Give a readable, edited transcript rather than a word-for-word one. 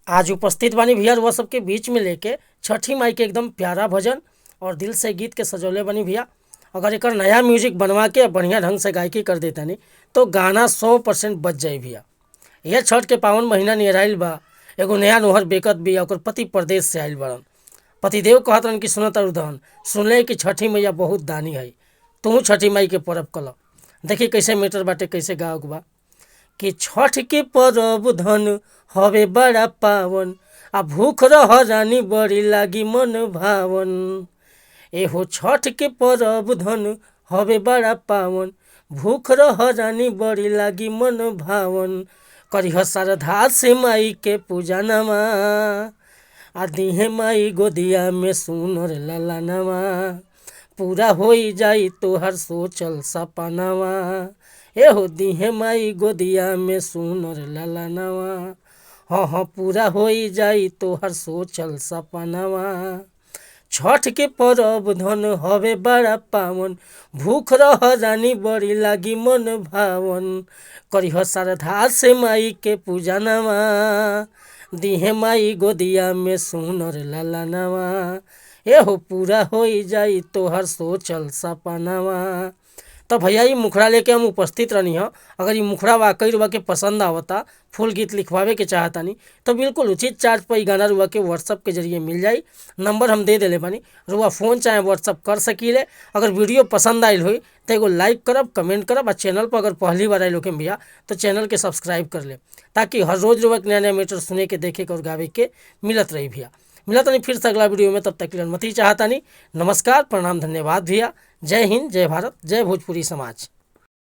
आज उपस्थित बानी भैया वह सबके बीच में लेके छठी माई के एकदम प्यारा भजन और दिल से गीत के सजौले बनी भैया। अगर एक नया म्यूजिक बनवा के बढ़िया ढंग से गायकी कर देता नहीं तो गाना 100% बच जाए भैया। यह छठ के पावन महीना नियर आइल बा। एगो नया नोहर बेकत बिया, ओकर पति प्रदेश से आइल बड़न। पतिदेव कहत रहन कि सुनत उधन सुनले कि छठी मैया बहुत दानी है, तू छठी माई के परब कल। देखी कैसे मीटर बाटे, कैसे गाँव बा कि छठ के परब धन हवे बड़ा पावन, आ भूख रह रानी बड़ी लागी मन भावन। एहो छठ के परब धन हवे बड़ा पावन, भूख रह रानी बड़ी लागी मन भावन। करिह श्रद्धा से माई के पूजा नमा, आ दिहे माई गोदिया में सुनर लला नमा। पूरा होई जाई तोहर सोचल सपनावा, एहो दिहे माई गोदिया में सुनर लला नवा। हाँ पूरा होई जाई तोहर सोचल सपनावा। छठ के परब धन हवे बड़ा पावन, भूख रह रानी बड़ी लागी मन भावन। करिह श्रद्धा से माई के पूजा नवा, दिहे माई गोदिया में सुनर लला नवा। एहो पूरा होई जाई तोहर सोचल सपनावा। तो भैया ये मुखड़ा लेके हम उपस्थित रहनी हो। अगर ये मुखड़ा वाकई रुआ के पसंद आवता, फुल गीत लिखवावे के चाहता नहीं तो बिल्कुल उचित चार्ज पर गाना रुआ के व्हाट्सअप के जरिए मिल जाई। नंबर हम दे देले बानी, रुआ फ़ोन चाहे व्हाट्सअप कर सकीले। अगर वीडियो पसंद आयल हुई तो एगो लाइक करब, कमेंट करब, और चैनल पर अगर पहली बार आए लोग भैया तो चैनल के सब्सक्राइब कर ले, ताकि हर रोज़ रुआ के नया नया मैटर सुने के, देखे के और गावे के मिलत रही भैया। मिलता नहीं फिर से अगला वीडियो में, तब तक के लिए अनुमति चाहता नहीं। नमस्कार, प्रणाम, धन्यवाद भैया। जय हिंद, जय भारत, जय भोजपुरी समाज।